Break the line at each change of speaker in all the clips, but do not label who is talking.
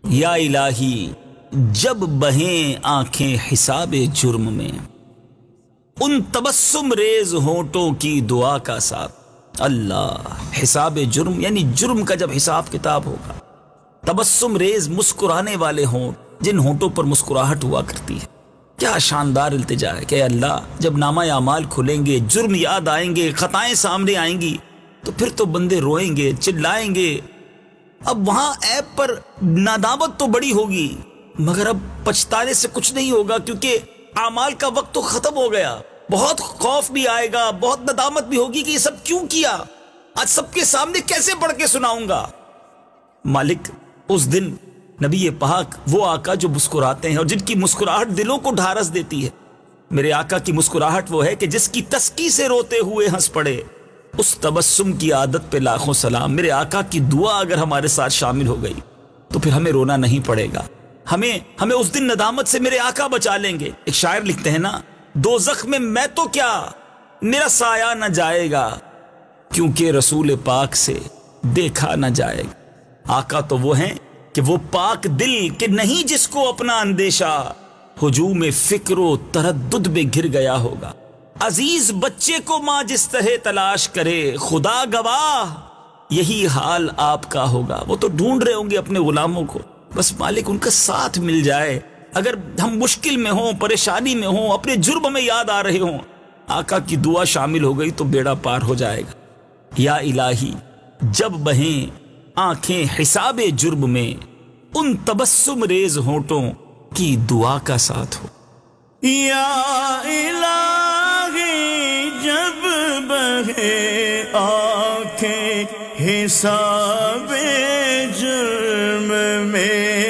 یا الہی جب بہیں آنکھیں حساب جرم میں، ان تبسم ریز ہونٹوں کی دعا کا ساتھ۔ اللہ، حساب جرم یعنی جرم کا جب حساب کتاب ہوگا، تبسم ریز مسکرانے والے ہونٹ، جن ہونٹوں پر مسکراہٹ ہوا کرتی ہے۔ کیا شاندار التجا ہے کہ اللہ جب نامہ اعمال کھلیں گے، جرم یاد آئیں گے، خطائیں سامنے آئیں گی، تو پھر تو بندے روئیں گے، چلائیں گے۔ اب وہاں عیب پر ندامت تو بڑی ہوگی، مگر اب پچھتانے سے کچھ نہیں ہوگا، کیونکہ اعمال کا وقت تو ختم ہو گیا۔ بہت خوف بھی آئے گا، بہت ندامت بھی ہوگی کہ یہ سب کیوں کیا، آج سب کے سامنے کیسے پڑھ کے سناؤں گا۔ مالک اس دن نبی پاک وہ آقا جو مسکراتے ہیں اور جن کی مسکراہٹ دلوں کو ڈھارس دیتی ہے، میرے آقا کی مسکراہٹ وہ ہے کہ جس کی تسکی سے روتے ہوئے ہنس پڑے، اس تبسم کی عادت پہ لاکھوں سلام۔ میرے آقا کی دعا اگر ہمارے ساتھ شامل ہو گئی تو پھر ہمیں رونا نہیں پڑے گا، ہمیں اس دن ندامت سے میرے آقا بچا لیں گے۔ ایک شاعر لکھتے ہیں نا، دوزخ میں تو کیا میرا سایہ نہ جائے گا، کیونکہ رسول پاک سے دیکھا نہ جائے گا۔ آقا تو وہ ہیں کہ وہ پاک دل کہ نہیں جس کو اپنا اندیشہ، ہجوم فکر و تردد میں گر گیا ہوگا۔ عزیز بچے کو ماں جس طرح تلاش کرے، خدا گواہ یہی حال آپ کا ہوگا۔ وہ تو ڈھونڈ رہے ہوں گے اپنے غلاموں کو، بس مالک ان کا ساتھ مل جائے۔ اگر ہم مشکل میں ہوں، پریشانی میں ہوں، اپنے جرم میں یاد آ رہے ہوں، آقا کی دعا شامل ہو گئی تو بیڑا پار ہو جائے گا۔ یا الہی جب بہیں آنکھیں حساب جرم میں، ان تبسم ریز ہونٹوں کی دعا کا ساتھ ہو۔
یا الہی جب بہے آنکھیں حساب جرم میں،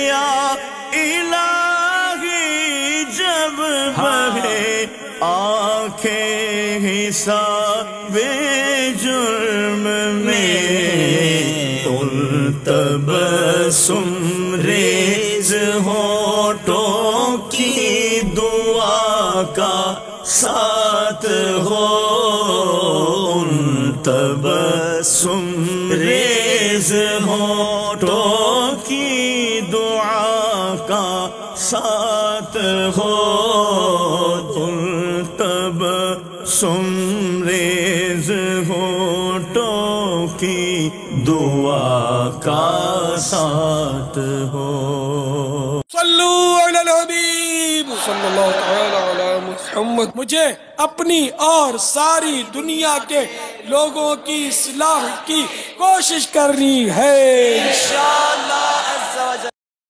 یا الہی جب بہے آنکھیں حساب جرم میں، ان تبسم ریز ہونٹوں کی دعا کا ساتھ ہو، ان تبسم ریز ہونٹوں کی دعا کا ساتھ ہو، ان تبسم ریز ہونٹوں کی دعا کا ساتھ ہو۔
صلو علی الحبیب صلی اللہ تعالی علی محمد۔ مجھے اپنی اور ساری دنیا کے لوگوں کی اصلاح کی کوشش کرنی ہے۔